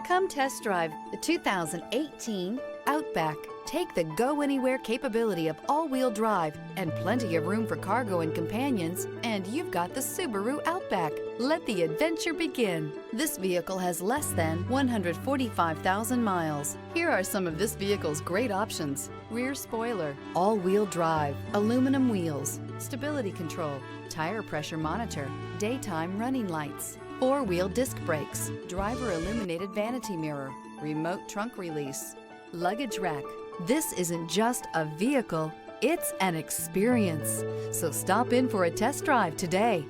Come test drive the 2018 Outback. Take the go-anywhere capability of all-wheel drive and plenty of room for cargo and companions, and you've got the Subaru Outback. Let the adventure begin. This vehicle has less than 145,000 miles. Here are some of this vehicle's great options: rear spoiler, all-wheel drive, aluminum wheels, stability control, tire pressure monitor, daytime running lights, four-wheel disc brakes, driver illuminated vanity mirror, remote trunk release, luggage rack. This isn't just a vehicle, it's an experience. So stop in for a test drive today.